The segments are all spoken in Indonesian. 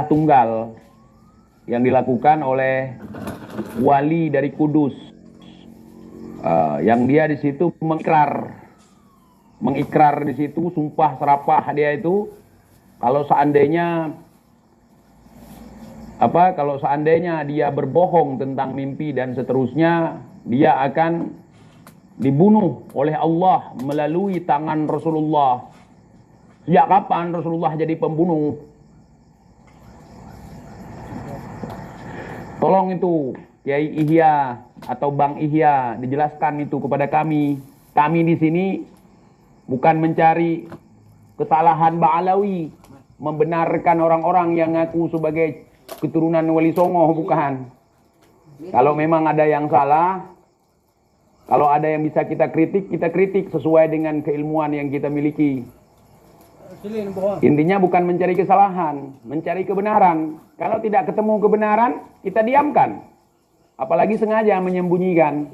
ibadah tunggal yang dilakukan oleh wali dari Kudus, yang dia di situ mengikrar di situ, sumpah serapah dia itu kalau seandainya dia berbohong tentang mimpi dan seterusnya, dia akan dibunuh oleh Allah melalui tangan Rasulullah. Sejak kapan Rasulullah jadi pembunuh? Tolong itu Kiai Ihya atau Bang Ihya dijelaskan itu kepada kami. Kami di sini bukan mencari kesalahan Ba'alawi, membenarkan orang-orang yang ngaku sebagai keturunan Wali Songo, bukan. Kalau memang ada yang salah, kalau ada yang bisa kita kritik sesuai dengan keilmuan yang kita miliki. Intinya bukan mencari kesalahan, mencari kebenaran. Kalau tidak ketemu kebenaran, kita diamkan. Apalagi sengaja menyembunyikan.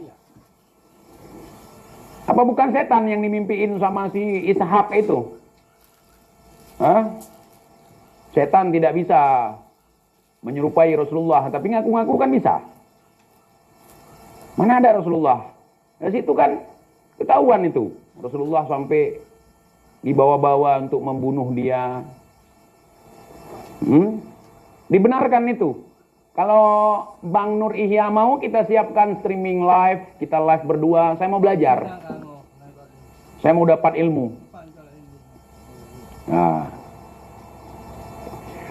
Apa bukan setan yang dimimpiin sama si Ishak itu? Hah? Setan tidak bisa menyerupai Rasulullah, tapi ngaku-ngaku kan bisa. Mana ada Rasulullah? Dari situ kan ketahuan itu. Rasulullah sampai dibawa-bawa untuk membunuh dia. Dibenarkan itu. Kalau Bang Nur Ihya mau, kita siapkan streaming live, kita live berdua. Saya mau belajar. Saya mau dapat ilmu. Nah.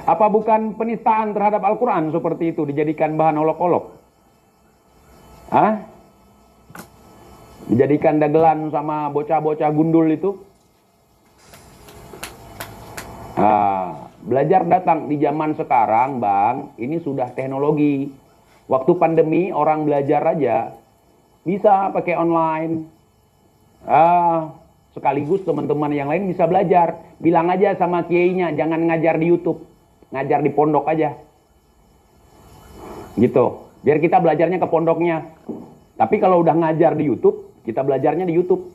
Apa bukan penistaan terhadap Al-Quran seperti itu, dijadikan bahan olok-olok? Hah? Dijadikan dagelan sama bocah-bocah gundul itu? Belajar datang di zaman sekarang, Bang, ini sudah teknologi. Waktu pandemi orang belajar aja bisa pakai online. Sekaligus teman-teman yang lain bisa belajar. Bilang aja sama kiainya, jangan ngajar di YouTube. Ngajar di pondok aja. Gitu. Biar kita belajarnya ke pondoknya. Tapi kalau udah ngajar di YouTube, kita belajarnya di YouTube.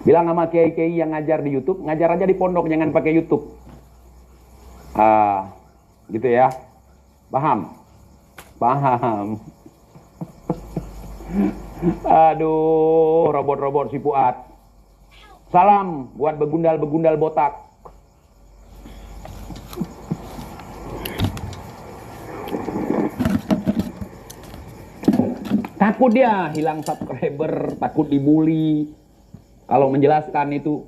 Bilang sama kiai-kiai yang ngajar di YouTube, ngajar aja di pondok, jangan pakai YouTube. Gitu ya. Paham? Paham. Aduh, robot-robot si Fuad. Salam buat begundal-begundal botak. Takut dia hilang subscriber, takut dibully. Kalau menjelaskan itu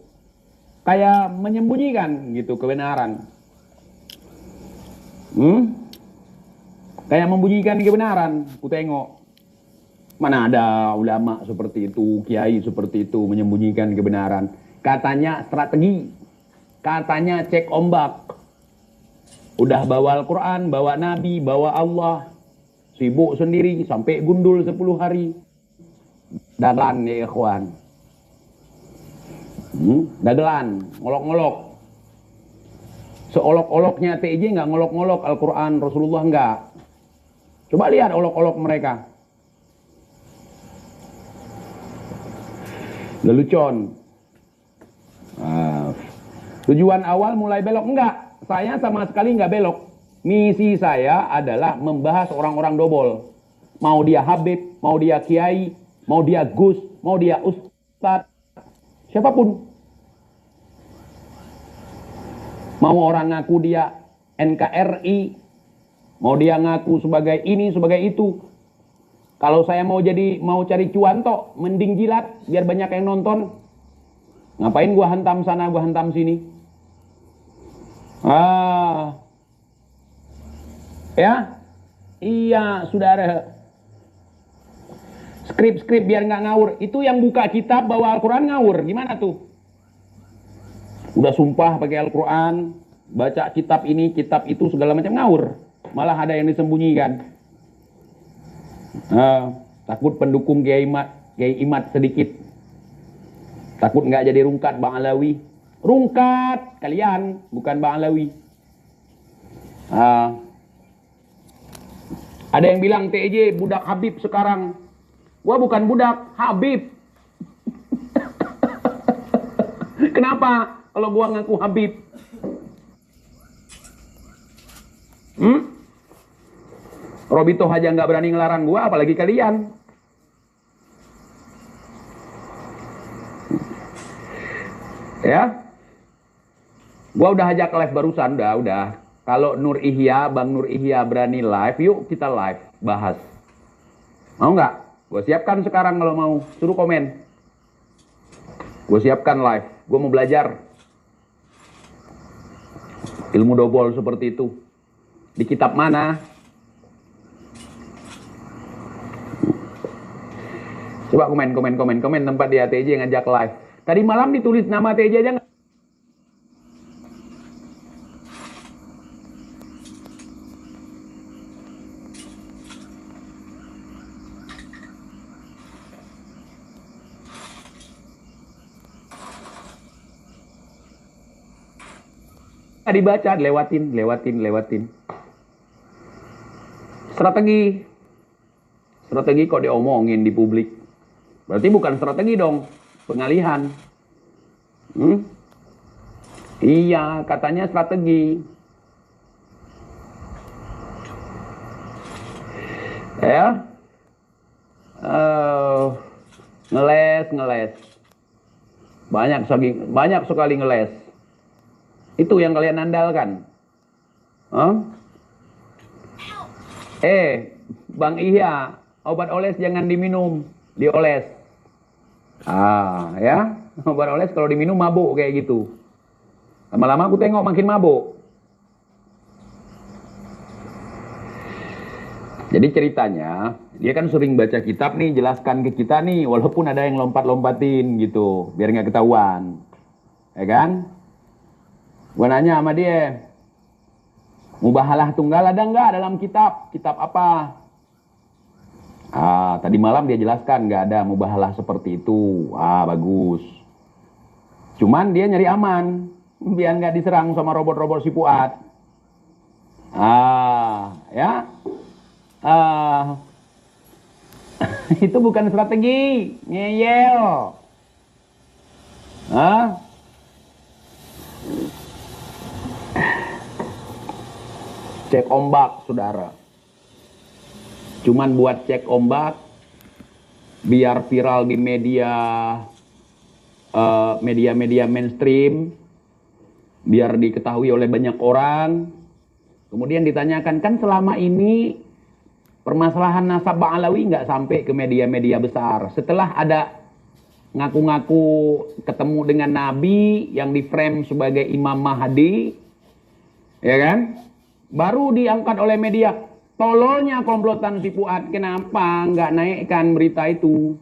kayak menyembunyikan gitu kebenaran. Kayak membunyikan kebenaran. Ku tengok. Mana ada ulama seperti itu, kiai seperti itu menyembunyikan kebenaran. Katanya strategi, katanya cek ombak. Udah bawa Al-Quran, bawa Nabi, bawa Allah. Sibuk sendiri sampai gundul 10 hari. Dagelan ya ikhwan. Dagelan, ngolok-ngolok. Seolok-oloknya TJ nggak ngolok-ngolok Al-Quran, Rasulullah nggak. Coba lihat olok-olok mereka. Lelucon. Tujuan awal mulai belok? Enggak. Saya sama sekali enggak belok. Misi saya adalah membahas orang-orang dobol. Mau dia Habib, mau dia Kiai, mau dia Gus, mau dia Ustadz. Siapapun. Mau orang ngaku dia NKRI, mau dia ngaku sebagai ini, sebagai itu. Kalau saya mau cari cuan toh, mending jilat biar banyak yang nonton. Ngapain gua hantam sana, gua hantam sini? Ya? Iya, saudara. Skrip-skrip biar nggak ngawur. Itu yang buka kitab bawa Al-Quran ngawur. Gimana tuh? Udah sumpah pakai Al-Quran, baca kitab ini, kitab itu, segala macam ngawur. Malah ada yang disembunyikan. Takut pendukung Kiai Imad sedikit. Takut nggak jadi rungkat Bang Alawi. Rungkat kalian, bukan Bang Alawi. Ada yang bilang TJ budak Habib sekarang. Wah, bukan budak, Habib. Kenapa? kalau gua ngaku Habib. Robito aja nggak berani ngelarang gua, apalagi kalian. Ya, gua udah ajak live barusan, udah. Kalau Nur Ihya, Bang Nur Ihya berani live, yuk kita live bahas. Mau nggak? Gue siapkan sekarang kalau mau, suruh komen. Gue siapkan live, gue mau belajar ilmu dobol seperti itu. Di kitab mana? Coba komen tempat di ATJ ngajak live. Tadi malam ditulis nama ATJ aja nggak? Dibaca, lewatin. Strategi kok diomongin di publik. Berarti bukan strategi dong, pengalihan. Iya, katanya strategi. Ya, ngeles. Banyak sekali ngeles. Itu yang kalian andalkan. Bang Ihya, obat oles jangan diminum, dioles. Ya, obat oles kalau diminum mabuk kayak gitu. Lama-lama aku tengok makin mabuk. Jadi ceritanya, dia kan sering baca kitab nih, jelaskan ke kita nih, walaupun ada yang lompat-lompatin gitu, biar nggak ketahuan. Ya kan? Gue nanya sama dia, mubahalah tunggal ada nggak dalam kitab? Kitab apa? Tadi malam dia jelaskan nggak ada mubahalah seperti itu. Bagus. Cuman dia nyari aman, biar nggak diserang sama robot-robot si Fuad. Ya. Itu bukan strategi, ngeyel. Cek ombak, saudara. Cuman buat cek ombak, biar viral di media mainstream, biar diketahui oleh banyak orang. Kemudian ditanyakan, kan selama ini permasalahan nasab Ba'alawi nggak sampai ke media-media besar. Setelah ada ngaku-ngaku ketemu dengan Nabi yang di-frame sebagai Imam Mahdi, ya kan? Baru diangkat oleh media. Tololnya komplotan si Fuad, kenapa nggak naikkan berita itu?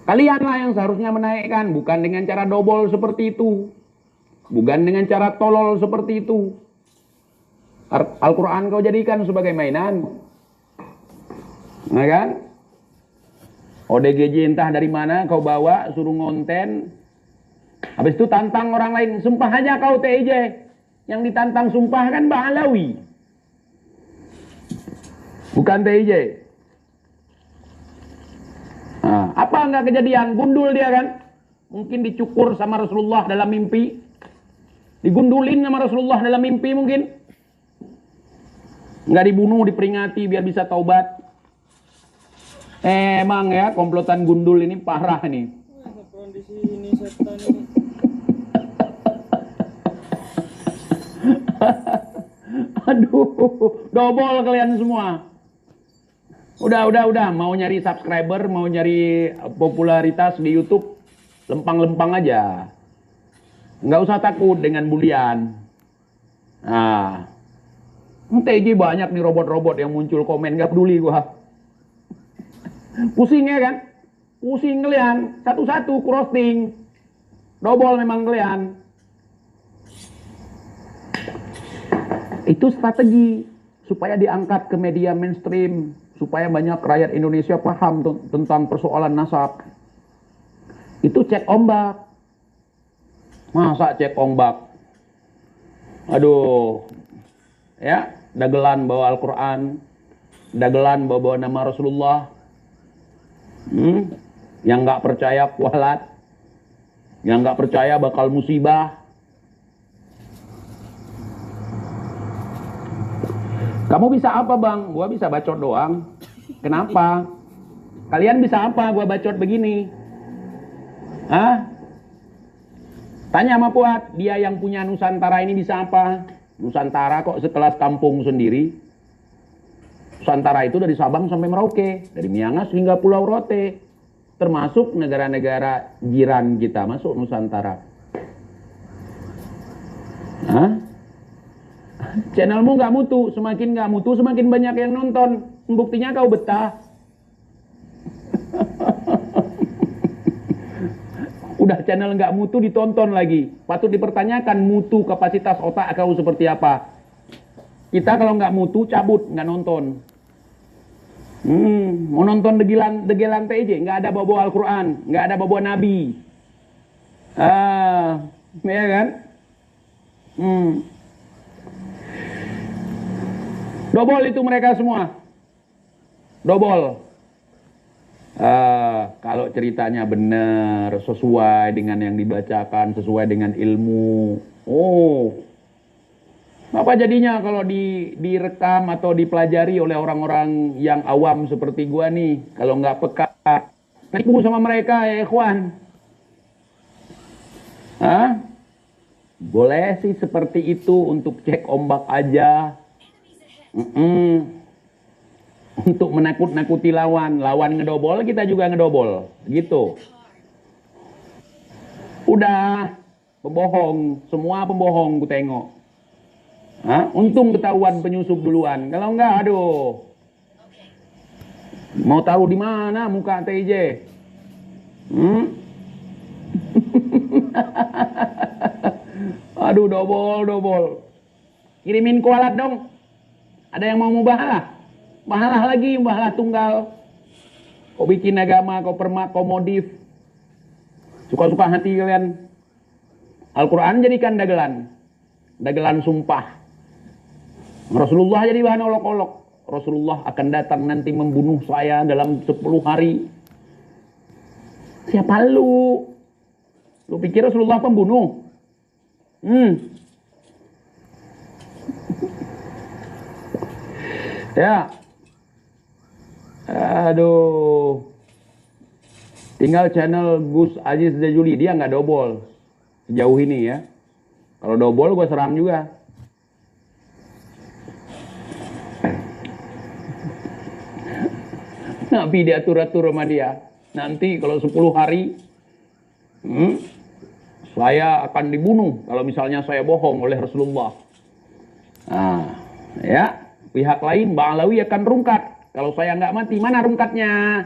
Kalianlah yang seharusnya menaikkan, bukan dengan cara dobol seperti itu, bukan dengan cara tolol seperti itu. Al-Quran kau jadikan sebagai mainan, nah kan? ODGJ entah dari mana kau bawa, suruh ngonten, habis itu tantang orang lain, sumpah aja kau TIJ. Yang ditantang sumpah kan Ba'alawi, bukan TIJ. Apa enggak kejadian? Gundul dia kan? Mungkin dicukur sama Rasulullah dalam mimpi. Digundulin sama Rasulullah dalam mimpi mungkin. Enggak dibunuh, diperingati biar bisa taubat. Emang ya, komplotan gundul ini parah nih. Kondisi ini setan ini. Aduh, dobol kalian semua. Udah. Mau nyari subscriber, mau nyari popularitas di YouTube, lempang-lempang aja. Nggak usah takut dengan bulian. TG banyak nih robot-robot yang muncul komen, nggak peduli gua. Pusing ya kan? Pusing kalian. Satu-satu crossing. Dobol memang kalian. Itu strategi supaya diangkat ke media mainstream, supaya banyak rakyat Indonesia paham tentang persoalan nasab. Itu cek ombak. Masa cek ombak? Aduh. Ya, dagelan bawa Al-Quran, dagelan bawa nama Rasulullah. Yang nggak percaya kualat. Yang nggak percaya bakal musibah. Kamu bisa apa bang? Gua bisa bacot doang. Kenapa? Kalian bisa apa gua bacot begini? Hah? Tanya sama Fuad, dia yang punya Nusantara ini bisa apa? Nusantara kok sekelas kampung sendiri. Nusantara itu dari Sabang sampai Merauke, dari Miangas hingga Pulau Rote. Termasuk negara-negara jiran kita masuk Nusantara. Hah? Channelmu nggak mutu, semakin nggak mutu semakin banyak yang nonton. Buktinya kau betah. Udah channel nggak mutu ditonton lagi. Patut dipertanyakan mutu kapasitas otak kau seperti apa. Kita kalau nggak mutu cabut, nggak nonton. Mau nonton degelan TJ, nggak ada bawa Al-Quran, nggak ada bawa Nabi. Ya kan? Dobol itu mereka semua. Dobol. Kalau ceritanya benar, sesuai dengan yang dibacakan, sesuai dengan ilmu. Oh, apa jadinya kalau direkam atau dipelajari oleh orang-orang yang awam seperti gua nih? Kalau nggak peka, tipu sama mereka ya ikhwan. Hah? Boleh sih seperti itu untuk cek ombak aja. Untuk menakut-nakuti lawan ngedobol, kita juga ngedobol, gitu. Udah, pembohong, semua pembohong ku tengok. Untung ketahuan penyusup duluan, kalau enggak, aduh. Mau taruh di mana muka TJ? Aduh, dobol. Kirimin kualat dong. Ada yang mau mubahalah? Mubahalah lagi, mubahalah tunggal. Kau bikin agama, kau permak, kau modif. Suka-suka hati kalian. Al-Quran jadikan dagelan. Dagelan sumpah. Rasulullah jadi bahan olok-olok. Rasulullah akan datang nanti membunuh saya dalam 10 hari. Siapa lu? Lu pikir Rasulullah pembunuh? Ya. Aduh. Tinggal channel Gus Aziz Zajuli, dia nggak dobol sejauh ini ya. Kalau dobol gue serang juga. Nabi diatur-atur sama dia. Nanti kalau 10 hari saya akan dibunuh kalau misalnya saya bohong oleh Rasulullah. Ya. Pihak lain, Ba'alawi akan rungkat. Kalau saya nggak mati, mana rungkatnya?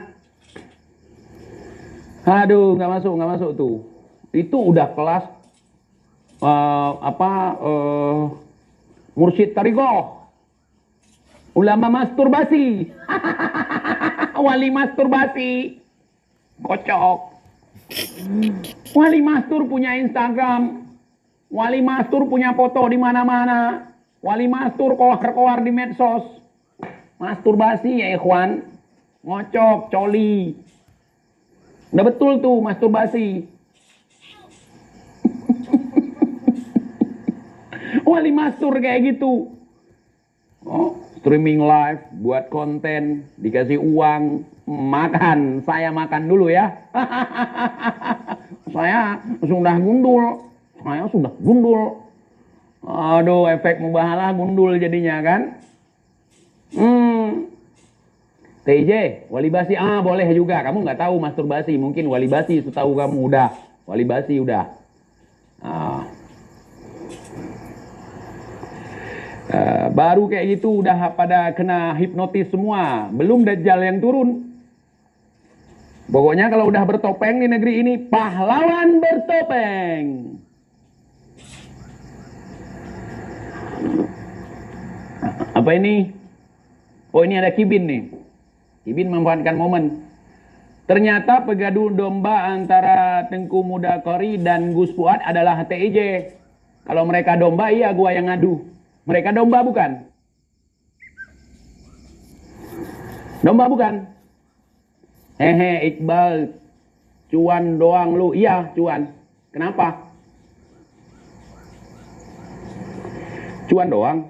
Aduh, nggak masuk tuh. Itu udah kelas mursyid tariqah. Ulama masturbasi. Wali masturbasi. Kocok. Wali mastur punya Instagram. Wali mastur punya foto di mana-mana. Wali mastur koar-koar di medsos. Masturbasi ya ikhwan. Ngocok, coli. Udah betul tuh masturbasi. Wali mastur kayak gitu. Streaming live, buat konten, dikasih uang, makan. Saya makan dulu ya. Saya sudah gundul. Aduh, efek mubahalah gundul jadinya kan. TJ, wali basi, boleh juga. Kamu nggak tahu masturbasi, mungkin wali basi setahu kamu udah. Wali basi udah. Baru kayak gitu udah pada kena hipnotis semua. Belum Dajjal yang turun. Pokoknya kalau udah bertopeng di negeri ini, pahlawan bertopeng. Apa ini? Oh, ini ada Kibin nih. Kibin memanfaatkan momen. Ternyata pegadu domba antara Tengku Muda Kori dan Gus Fuad adalah TIJ. Kalau mereka domba, iya gua yang ngadu. Mereka domba bukan? Domba bukan? Hehe, Iqbal. Cuan doang lu. Iya, cuan. Kenapa? Cuan doang.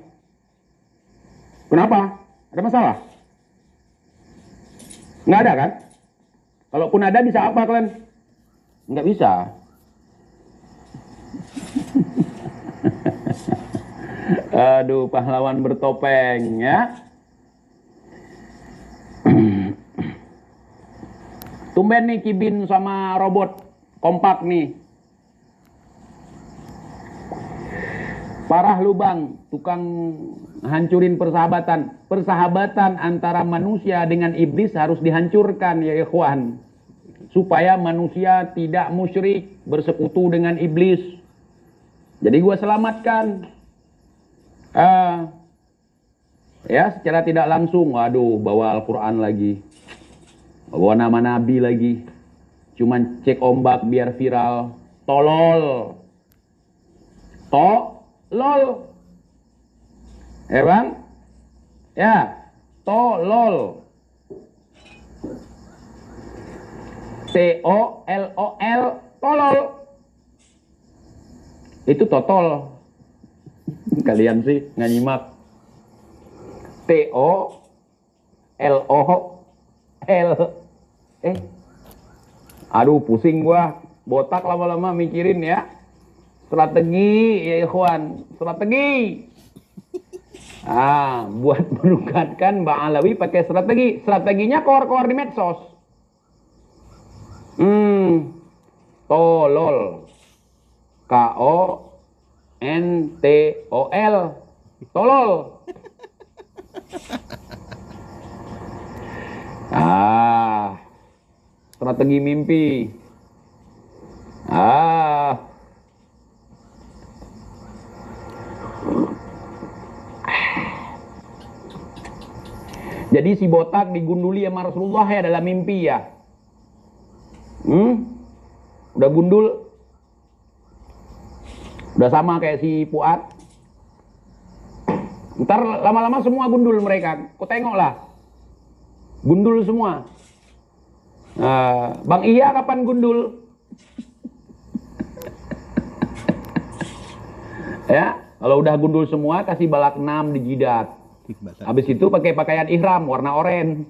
Kenapa? Ada masalah? Nggak ada kan? Kalaupun ada bisa apa kalian? Nggak bisa. Aduh, pahlawan bertopeng ya. Tumben nih Kibin sama robot kompak nih. Parah lu bang, tukang hancurin persahabatan. Persahabatan antara manusia dengan iblis harus dihancurkan ya ikhwan. Supaya manusia tidak musyrik, bersekutu dengan iblis. Jadi gua selamatkan. Ya secara tidak langsung, waduh bawa Al-Quran lagi. Bawa nama Nabi lagi. Cuman cek ombak biar viral. Tolol. Lol. Bang? Ya, tolol. T-O-L-O-L, tolol. Itu totol. Kalian sih nggak nyimak. T-O-L-O-L. Aduh pusing gua. Botak lama-lama mikirin ya. Strategi ya ikhwan, strategi. Buat meningkatkan Ba'alawi pakai strategi. Strateginya keluar-keluar di medsos. Tolol. K-O-N-T-O-L. Tolol. Strategi mimpi. Jadi si botak digunduli sama Rasulullah ya dalam mimpi ya. Udah gundul. Udah sama kayak si Fuad. Ntar lama-lama semua gundul mereka. Kau tengoklah. Gundul semua. Bang Iya kapan gundul? Ya, kalau udah gundul semua kasih balak 6 di jidat. Habis itu pakai pakaian ihram warna oranye.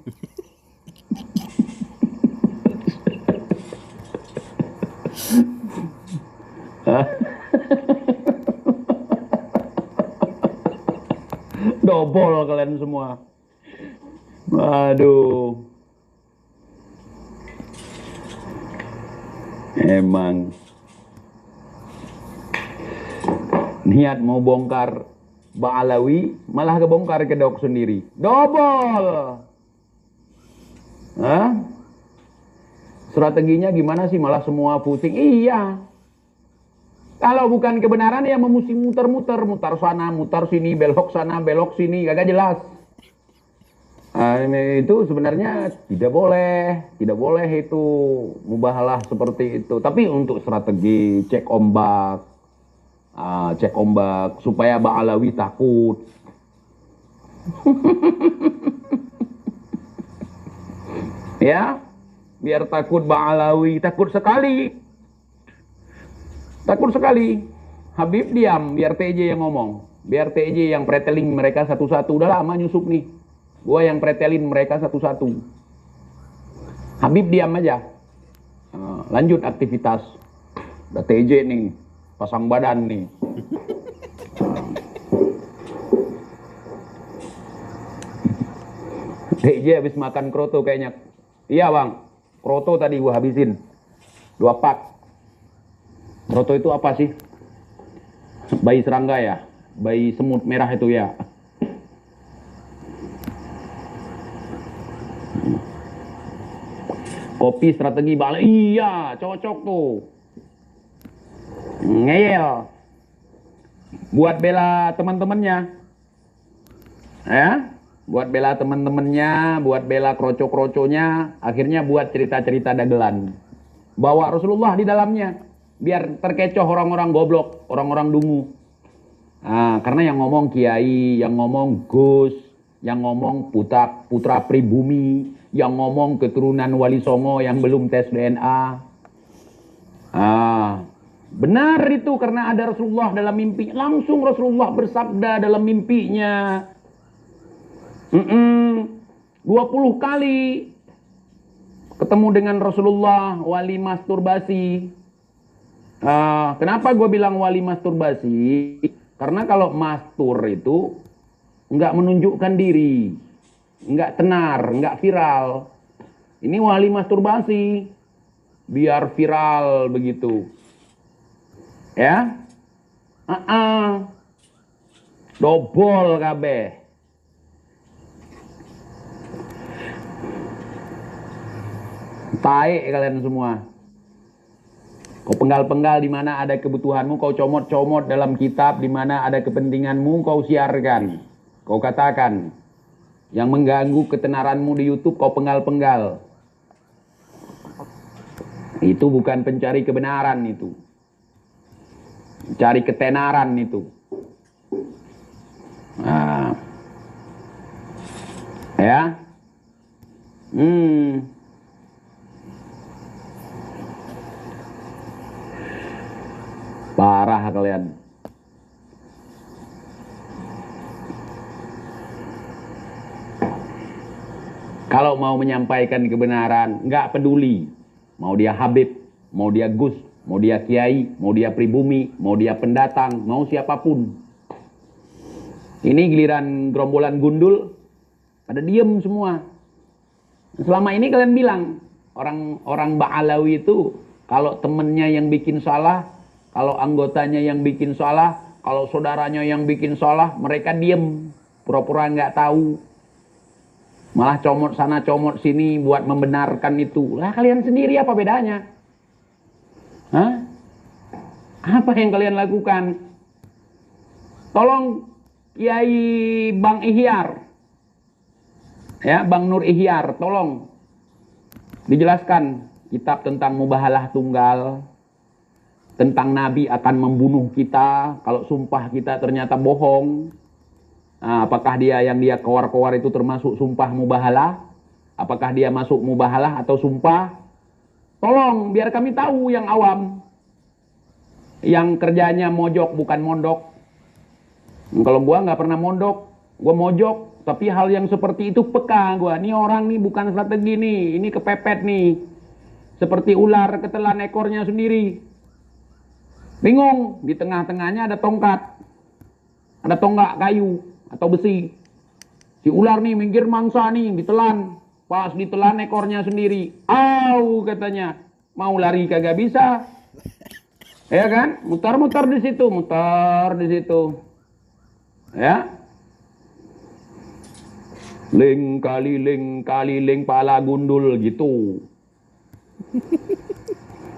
Dobol kalian semua. Waduh. Emang niat mau bongkar Ba'alawi, malah kebongkar kedok sendiri. Dobol. Strateginya gimana sih? Malah semua pusing. Iya. Kalau bukan kebenaran ya memusim muter-muter. Mutar sana, mutar sini, belok sana, belok sini. Kagak jelas. Ini itu sebenarnya tidak boleh. Tidak boleh itu. Mubahalah seperti itu. Tapi untuk strategi, cek ombak. Cek ombak supaya Ba'alawi takut. Ya, biar takut Ba'alawi, takut sekali. Takut sekali. Habib diam, biar TJ yang ngomong. Biar TJ yang preteling mereka satu-satu. Udah lama nyusup nih. Gua yang pretelin mereka satu-satu. Habib diam aja. Lanjut aktivitas. Udah TJ nih. Pasang badan nih. TJ habis makan kroto kayaknya. Iya bang, kroto tadi gua habisin 2 pak. Kroto itu apa sih? Bayi serangga ya? Bayi semut merah itu ya? Kopi strategi balik. Iya, cocok tuh. Ngeyel. Buat bela teman-temannya. Ya? Buat bela teman-temannya, buat bela kroco-kroconya, akhirnya buat cerita-cerita dagelan. Bawa Rasulullah di dalamnya, biar terkecoh orang-orang goblok, orang-orang dungu. Karena yang ngomong kiai, yang ngomong Gus, yang ngomong putra pribumi, yang ngomong keturunan Wali Songo yang belum tes DNA. Benar itu karena ada Rasulullah dalam mimpi. Langsung Rasulullah bersabda dalam mimpinya. 20 kali ketemu dengan Rasulullah wali masturbasi. Kenapa gue bilang wali masturbasi? Karena kalau mastur itu nggak menunjukkan diri, nggak tenar, nggak viral. Ini wali masturbasi, biar viral begitu. Ya, dobol kabeh. Taek kalian semua. Kau penggal-penggal di mana ada kebutuhanmu, kau comot-comot dalam kitab di mana ada kepentinganmu, kau siarkan. Kau katakan yang mengganggu ketenaranmu di YouTube, kau penggal-penggal. Itu bukan pencari kebenaran itu. Cari ketenaran itu. Nah. Ya. Parah kalian. Kalau mau menyampaikan kebenaran, nggak peduli. Mau dia Habib, mau dia Gus, mau dia Kiai, mau dia pribumi, mau dia pendatang, mau siapapun. Ini giliran gerombolan gundul, pada diem semua. Selama ini kalian bilang, orang Ba'alawi itu, kalau temennya yang bikin salah, kalau anggotanya yang bikin salah, kalau saudaranya yang bikin salah, mereka diem, pura-pura nggak tahu. Malah comot sana, comot sini buat membenarkan itu. Lah kalian sendiri apa bedanya? Hah? Apa yang kalian lakukan? Tolong Kiai Bang Ihyar, ya Bang Nur Ihyar, tolong dijelaskan kitab tentang mubahalah tunggal, tentang Nabi akan membunuh kita kalau sumpah kita ternyata bohong. Nah, apakah dia yang dia kowar-kowar itu termasuk sumpah mubahalah? Apakah dia masuk mubahalah atau sumpah? Tolong biar kami tahu yang awam, yang kerjanya mojok bukan mondok. Kalau gua nggak pernah mondok, gua mojok. Tapi hal yang seperti itu peka gua. Nih orang nih bukan strategi nih, ini kepepet nih, seperti ular ketelan ekornya sendiri. Bingung, di tengah-tengahnya ada tongkat, ada tonggak kayu atau besi. Si ular nih minggir mangsa nih, ditelan. Pas ditelan ekornya sendiri. Au katanya, mau lari kagak bisa. Ya kan? Mutar-mutar di situ, mutar di situ. Ya. Ling kali ling pala gundul gitu.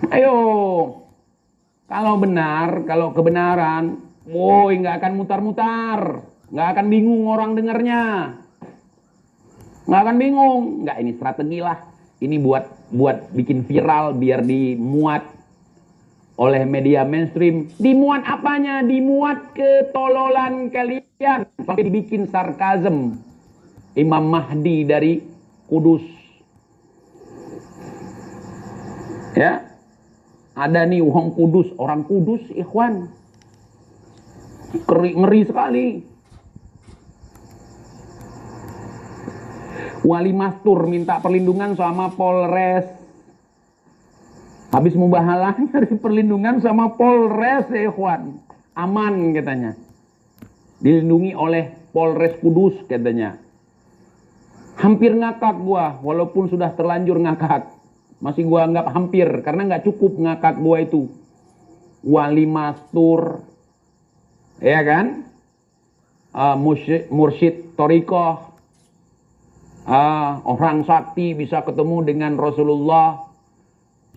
Ayo. Kalau benar, kalau kebenaran, woi nggak akan mutar-mutar, nggak akan bingung orang dengarnya, nggak akan bingung, nggak ini strategi lah, ini buat bikin viral biar dimuat oleh media mainstream. Dimuat apanya? Dimuat ketololan kalian, sampai dibikin sarkasm Imam Mahdi dari Kudus, ya. Ada nih orang Kudus, ikhwan. Ngeri sekali. Wali mastur minta perlindungan sama Polres. Habis mubahalah nyari perlindungan sama Polres, ikhwan. Aman katanya. Dilindungi oleh Polres Kudus katanya. Hampir ngakak gua, walaupun sudah terlanjur ngakak. Masih gua anggap hampir, karena nggak cukup ngakak gua itu. Wali mastur, ya kan? Mursyid Torikoh, orang sakti bisa ketemu dengan Rasulullah.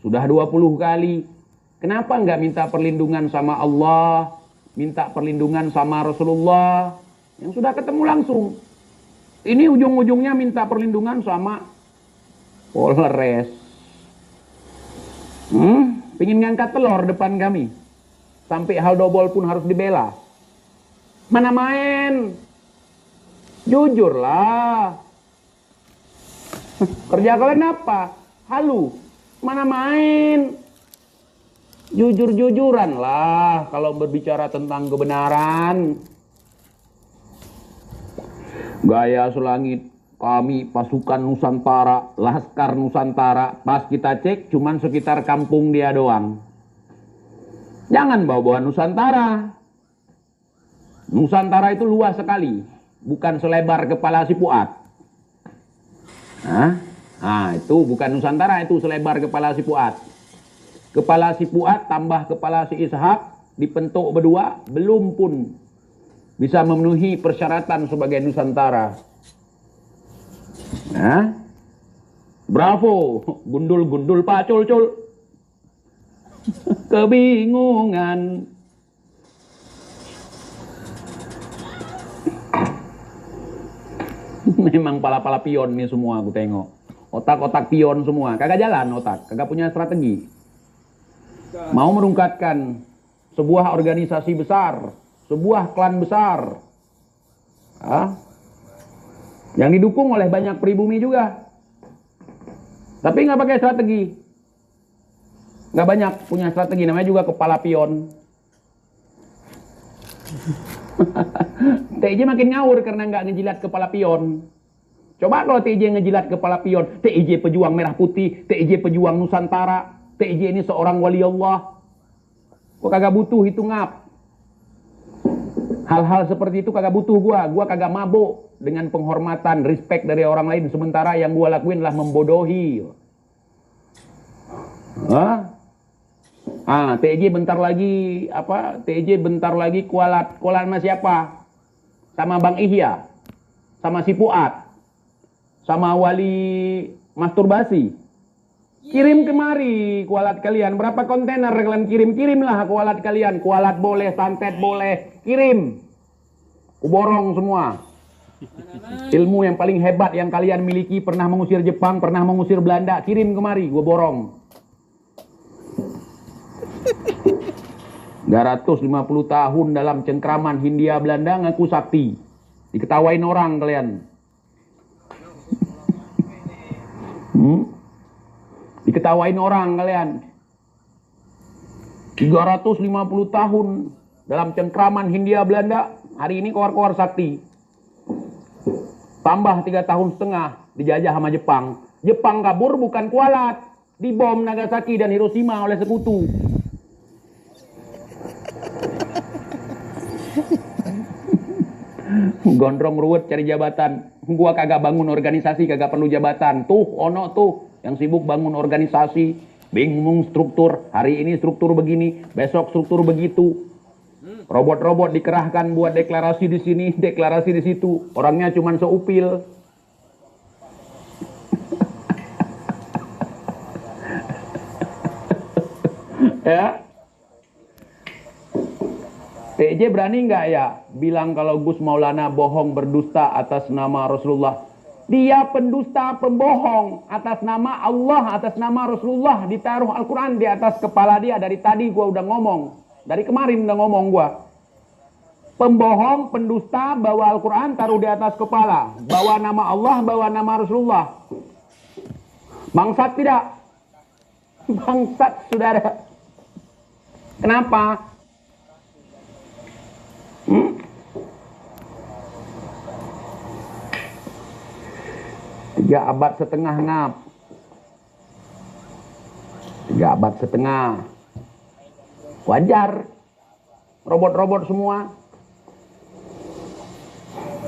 Sudah 20 kali. Kenapa nggak minta perlindungan sama Allah, minta perlindungan sama Rasulullah, yang sudah ketemu langsung? Ini ujung-ujungnya minta perlindungan sama Polres. Pingin ngangkat telur depan kami. Sampai Haldobol pun harus dibela. Mana main? Jujurlah. Kerja kalian apa? Halu. Mana main? Jujur-jujuran lah kalau berbicara tentang kebenaran. Gaya selangit, kami pasukan Nusantara, Laskar Nusantara. Pas kita cek cuman sekitar kampung dia doang. Jangan bawa-bawa Nusantara. Nusantara itu luas sekali, bukan selebar kepala si Fuad. Nah, itu bukan Nusantara, itu selebar kepala si Fuad. Kepala si Fuad tambah kepala si Ishak dipentuk berdua, belum pun bisa memenuhi persyaratan sebagai Nusantara. Nah, bravo, gundul-gundul pacul-cul. Kebingungan. Memang pala-pala pion nih semua aku tengok. Otak-otak pion semua, kagak jalan otak, kagak punya strategi. Mau merungkatkan sebuah organisasi besar, sebuah klan besar, yang didukung oleh banyak pribumi juga, tapi nggak pakai strategi, nggak banyak punya strategi, namanya juga kepala pion. TIJ makin ngawur karena nggak ngejilat kepala pion. Coba kalau TIJ ngejilat kepala pion, TIJ pejuang merah putih, TIJ pejuang Nusantara, TIJ ini seorang wali Allah. Gua kagak butuh itu ngap. Hal-hal seperti itu kagak butuh gua kagak mabuk dengan penghormatan, respect dari orang lain, sementara yang gua lakuin adalah membodohi. TIJ bentar lagi TIJ bentar lagi kualat sama siapa? Sama Bang Ihya, sama si Fuad, sama wali masturbasi. Kirim kemari kualat kalian. Berapa kontainer kalian kirim? Kirimlah kualat kalian. Kualat boleh, santet boleh. Kirim. Kuborong semua. Ilmu yang paling hebat yang kalian miliki, pernah mengusir Jepang, pernah mengusir Belanda, kirim kemari, gue borong. 350 tahun dalam cengkraman Hindia Belanda ngaku sakti. Diketawain orang kalian. Diketawain orang kalian. 350 tahun dalam cengkraman Hindia Belanda, hari ini keluar-keluar sakti. Tambah 3 tahun setengah dijajah sama Jepang. Jepang kabur bukan kualat, dibom Nagasaki dan Hiroshima oleh sekutu. Gondrong ruwet cari jabatan. Gua kagak bangun organisasi, kagak perlu jabatan. Tuh ono tuh yang sibuk bangun organisasi, bingung struktur. Hari ini struktur begini, besok struktur begitu. Robot-robot dikerahkan buat deklarasi di sini, deklarasi di situ. Orangnya cuma seupil. Ya. TJ berani nggak ya bilang kalau Gus Maulana bohong berdusta atas nama Rasulullah? Dia pendusta, pembohong atas nama Allah, atas nama Rasulullah. Ditaruh Al-Quran di atas kepala dia. Dari tadi gua udah ngomong, dari kemarin udah ngomong gua. Pembohong, pendusta, bawa Al-Quran taruh di atas kepala, bawa nama Allah, bawa nama Rasulullah. Bangsat tidak? Bangsat, saudara. Kenapa? 3 abad setengah ngap. 3 abad setengah. Wajar. Robot-robot semua.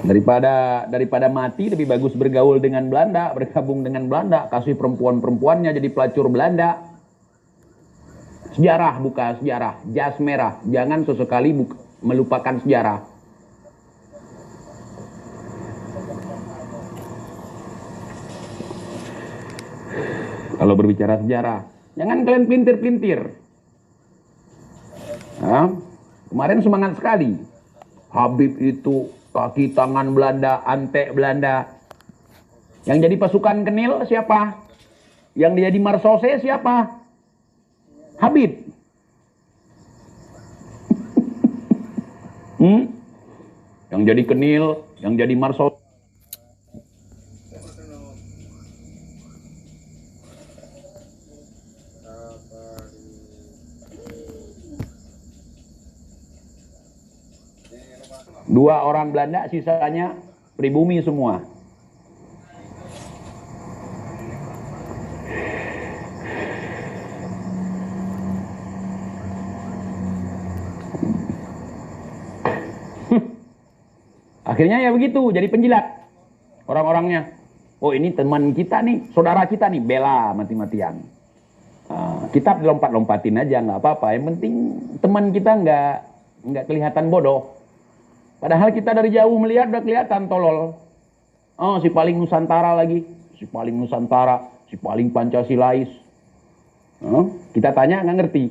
Daripada mati lebih bagus bergaul dengan Belanda, bergabung dengan Belanda, kasih perempuan-perempuannya jadi pelacur Belanda. Sejarah buka sejarah, jas merah. Jangan sesekali melupakan sejarah. Kalau berbicara sejarah, jangan kalian pelintir-pelintir. Kemarin semangat sekali. Habib itu kaki tangan Belanda, antek Belanda. Yang jadi pasukan Kenil siapa? Yang jadi Marsose siapa? Habib. Yang jadi Kenil, yang jadi Marsose. 2 orang Belanda, sisanya pribumi semua. Akhirnya ya begitu, jadi penjilat orang-orangnya. Oh ini teman kita nih, saudara kita nih, bela mati-matian. Kita lompat-lompatin aja, nggak apa-apa. Yang penting teman kita nggak kelihatan bodoh. Padahal kita dari jauh melihat udah kelihatan tolol. Oh si paling Nusantara lagi, si paling Nusantara, si paling Pancasilais. Kita tanya nggak ngerti.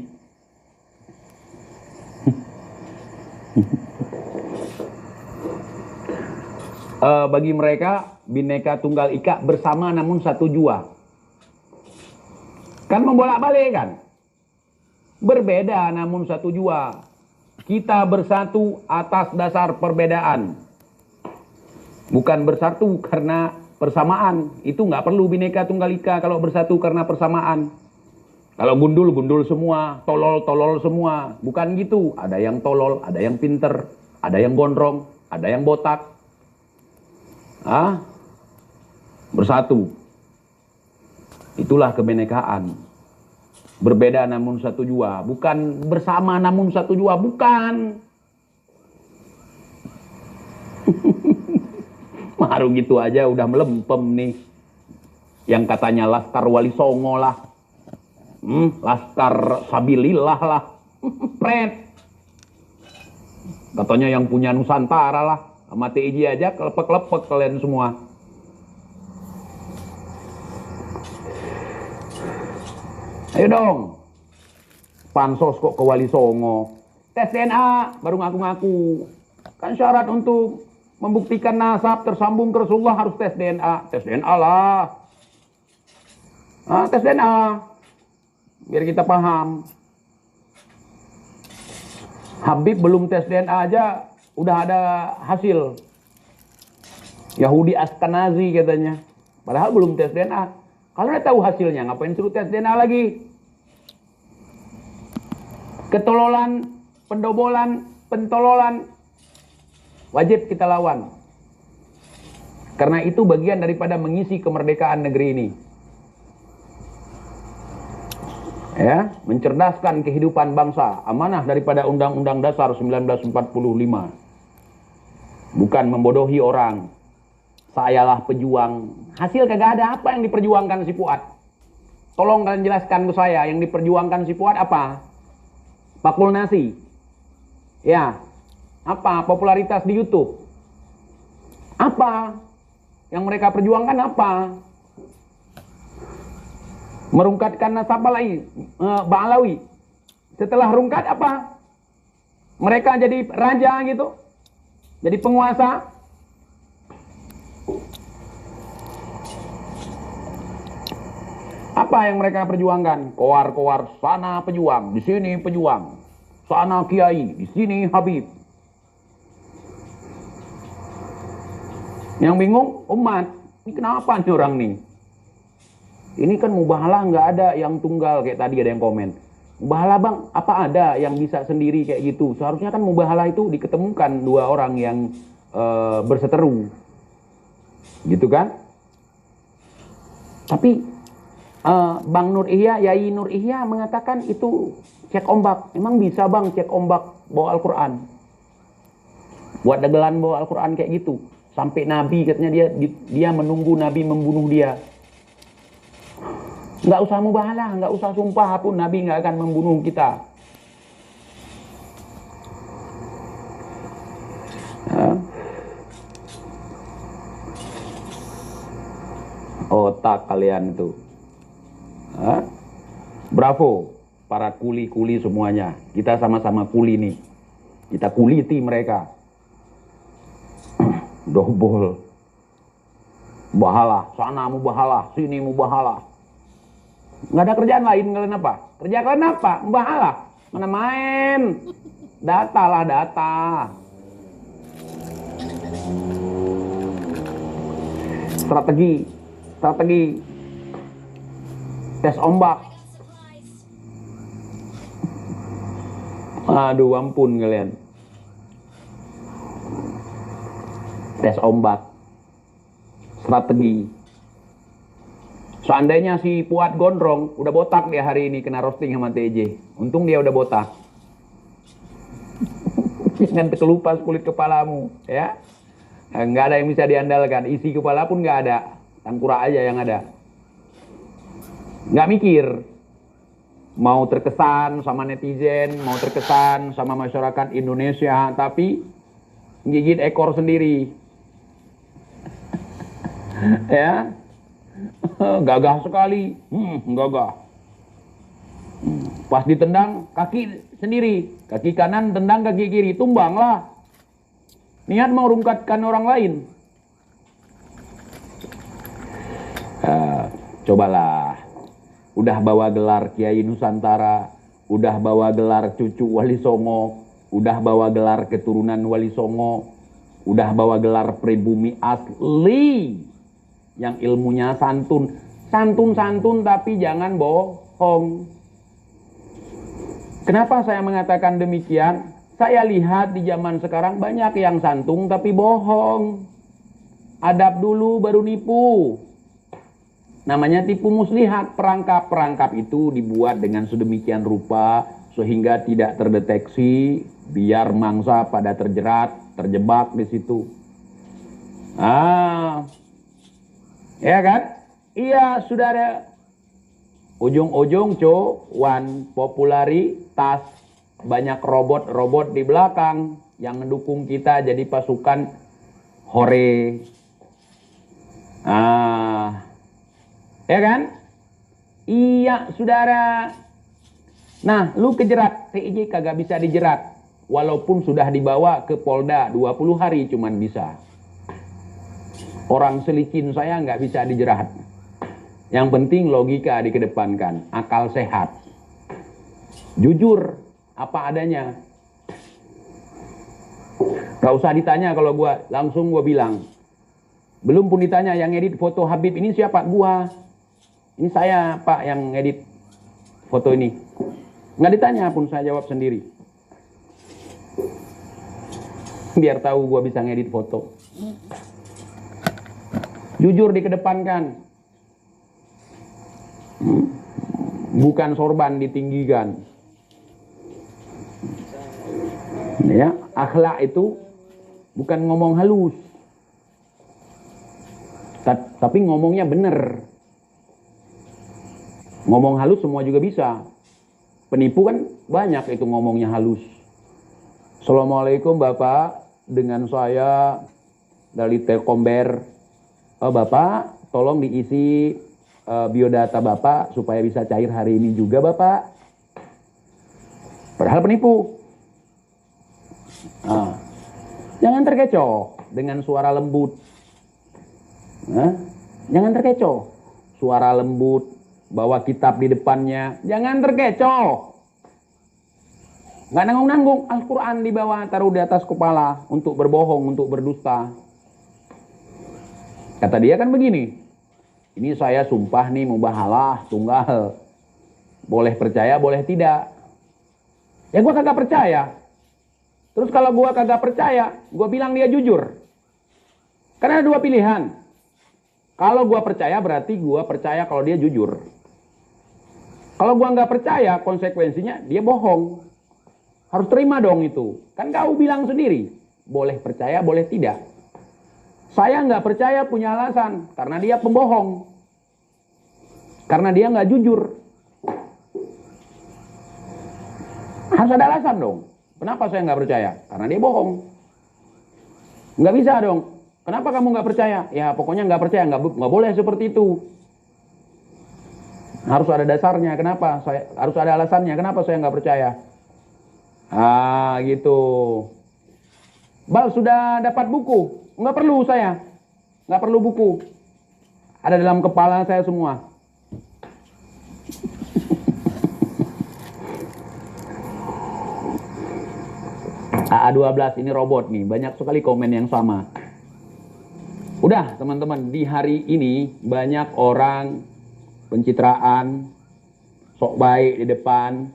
Bagi mereka Bhinneka Tunggal Ika bersama namun satu jua. Kan membolak-balik kan? Berbeda namun satu jua. Kita bersatu atas dasar perbedaan. Bukan bersatu karena persamaan. Itu nggak perlu Bhinneka Tunggal Ika kalau bersatu karena persamaan. Kalau gundul, gundul semua. Tolol, tolol semua. Bukan gitu. Ada yang tolol, ada yang pinter, ada yang gondrong, ada yang botak. Bersatu. Itulah kebinekaan. Berbeda namun satu jua. Bukan bersama namun satu jua. Bukan. Baru gitu aja udah melempem nih. Yang katanya Laskar Wali Songo lah. Laskar Sabilillah lah. Pret. Katanya yang punya Nusantara lah. Sama TIJ aja kelepek-lepek kalian semua. Ayo dong. Pansos kok ke Wali Songo. Tes DNA baru ngaku-ngaku. Kan syarat untuk membuktikan nasab tersambung ke Rasulullah harus tes DNA. Tes DNA lah. Tes DNA. Biar kita paham. Habib belum tes DNA aja udah ada hasil. Yahudi Ashkenazi katanya. Padahal belum tes DNA. Kalau udah tahu hasilnya, ngapain suruh tes DNA lagi? Ketololan, pendobolan, pentololan. Wajib kita lawan. Karena itu bagian daripada mengisi kemerdekaan negeri ini. Ya, mencerdaskan kehidupan bangsa. Amanah daripada Undang-Undang Dasar 1945. Bukan membodohi orang. Sayalah pejuang. Hasil kagak ada. Apa yang diperjuangkan si Fuad? Tolong kalian jelaskan ke saya. Yang diperjuangkan si Fuad apa? Pakul nasi. Ya. Apa? Popularitas di YouTube. Apa? Yang mereka perjuangkan apa? Merungkatkan nasab Ba'alawi. Setelah rungkat apa? Mereka jadi raja gitu. Jadi penguasa. Apa yang mereka perjuangkan? Kowar-kowar, sana pejuang, di sini pejuang. Sana kiai, di sini Habib. Yang bingung umat. Ini kenapa nih orang nih? Ini kan mubahalah nggak ada yang tunggal kayak tadi ada yang komen. Mubahalah bang, apa ada yang bisa sendiri kayak gitu? Seharusnya kan mubahalah itu diketemukan 2 orang yang berseteru. Gitu kan? Tapi Bang Nur Ihya, Yai Nur Ihya mengatakan itu cek ombak. Emang bisa bang cek ombak bawa Al-Quran? Buat dagelan bawa Al-Quran kayak gitu. Sampai Nabi katanya dia menunggu Nabi membunuh dia. Nggak usah mubahalah, nggak usah sumpah pun Nabi nggak akan membunuh kita. Otak kalian itu. Bravo para kuli-kuli semuanya. Kita sama-sama kuli nih. Kita kuliti mereka. Dobol. Mubahalah, sana mubahalah, sini mubahalah. Nggak ada kerjaan lain kalian apa? Kerja kalian apa? Mubahalah. Mana main? Data lah data. Strategi. Tes ombak. Aduh ampun kalian. tes ombak, strategi. Seandainya si Puat Gondrong udah botak dia hari ini kena roasting sama TJ. Untung dia udah botak. Jangan kelupas kulit kepalamu, ya. Nggak ada yang bisa diandalkan. Isi kepala pun nggak ada. Tangkura aja yang ada. Nggak mikir. Mau terkesan sama netizen, mau terkesan sama masyarakat Indonesia, tapi gigit ekor sendiri. Ya. Gagah sekali. Gagah. Pas ditendang, kaki sendiri. Kaki kanan tendang kaki kiri. Tumbanglah. Niat mau rungkatkan orang lain. Cobalah. Udah bawa gelar Kiai Nusantara. Udah bawa gelar cucu Wali Songo. Udah bawa gelar keturunan Wali Songo. Udah bawa gelar pribumi asli. Yang ilmunya santun. Santun-santun tapi jangan bohong. Kenapa saya mengatakan demikian? Saya lihat di zaman sekarang banyak yang santun tapi bohong. Adab dulu baru nipu. Namanya tipu muslihat. Perangkap-perangkap itu dibuat dengan sedemikian rupa sehingga tidak terdeteksi, biar mangsa pada terjebak di situ. Ya kan? Iya, saudara. Ujung-ujung cuan popularitas, banyak robot-robot di belakang yang mendukung kita jadi pasukan hore. Ya kan? Iya, saudara. Nah, lu kejerat, TJ kagak bisa dijerat. Walaupun sudah dibawa ke Polda 20 hari cuman bisa. Orang selicin saya nggak bisa dijerat. Yang penting logika dikedepankan, akal sehat. Jujur, apa adanya. Gak usah ditanya kalau gua, langsung gua bilang. Belum pun ditanya yang edit foto Habib ini siapa? Gua. Ini saya, Pak, yang edit foto ini. Nggak ditanya pun saya jawab sendiri. Biar tahu gua bisa ngedit foto. Jujur dikedepankan. Bukan sorban ditinggikan. Ya, akhlak itu bukan ngomong halus. Tapi ngomongnya benar. Ngomong halus semua juga bisa. Penipu kan banyak itu ngomongnya halus. Assalamualaikum Bapak, dengan saya dari Telkomber. Bapak, tolong diisi biodata Bapak supaya bisa cair hari ini juga Bapak. Padahal penipu. Jangan terkecoh dengan suara lembut. Jangan terkecoh. Suara lembut, bawa kitab di depannya. Jangan terkecoh. Nggak nanggung-nanggung. Al-Quran di bawah, taruh di atas kepala. Untuk berbohong, untuk berdusta. Kata dia kan begini. Ini saya sumpah nih mubahalah tunggal. Boleh percaya, boleh tidak. Ya gua kagak percaya. Terus kalau gua kagak percaya, gua bilang dia jujur. Karena ada dua pilihan. Kalau gua percaya berarti gua percaya kalau dia jujur. Kalau gua nggak percaya, konsekuensinya dia bohong. Harus terima dong itu. Kan kau bilang sendiri, boleh percaya, boleh tidak. Saya nggak percaya punya alasan, karena dia pembohong. Karena dia nggak jujur. Harus ada alasan dong. Kenapa saya nggak percaya? Karena dia bohong. Nggak bisa dong. Kenapa kamu nggak percaya? Ya pokoknya nggak percaya, nggak boleh seperti itu. Harus ada dasarnya. Kenapa? Harus ada alasannya. Kenapa saya nggak percaya? Gitu. Bal sudah dapat buku? Nggak perlu saya. Nggak perlu buku. Ada dalam kepala saya semua. AA12 ini robot nih. Banyak sekali komen yang sama. Udah teman-teman. Di hari ini banyak orang pencitraan. Sok baik di depan.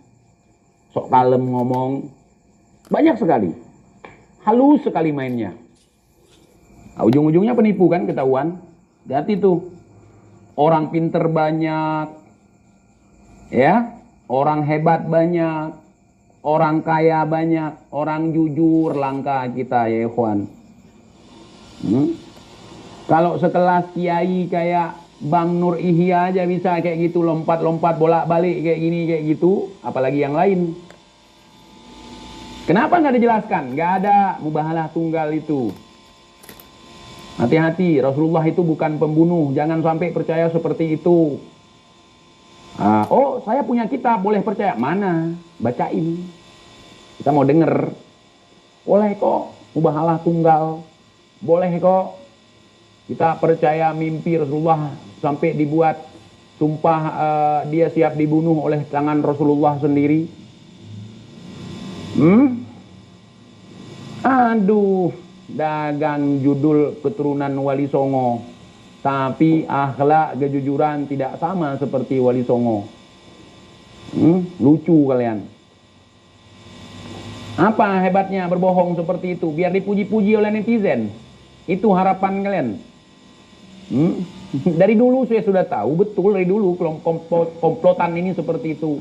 Sok kalem ngomong. Banyak sekali. Halus sekali mainnya. Nah, ujung-ujungnya penipu kan, ketahuan. Hati tuh. Orang pinter banyak, ya, orang hebat banyak, orang kaya banyak, orang jujur langka kita ya ikhwan. Kalau sekelas kiai kayak Bang Nur Ihya aja bisa kayak gitu, lompat-lompat bolak-balik kayak gini kayak gitu, apalagi yang lain. Kenapa nggak dijelaskan? Nggak ada mubahalah tunggal itu. Hati-hati, Rasulullah itu bukan pembunuh, jangan sampai percaya seperti itu. Oh, saya punya kitab, boleh percaya? Mana? Bacain. Kita mau denger. Boleh kok, mubahalah tunggal. Boleh kok. Kita percaya mimpi Rasulullah sampai dibuat sumpah dia siap dibunuh oleh tangan Rasulullah sendiri. Aduh, dagang judul keturunan Wali Songo, tapi akhlak kejujuran tidak sama seperti Wali Songo. Lucu kalian. Apa hebatnya berbohong seperti itu? Biar dipuji-puji oleh netizen. Itu harapan kalian. Dari dulu saya sudah tahu betul, dari dulu komplotan ini seperti itu.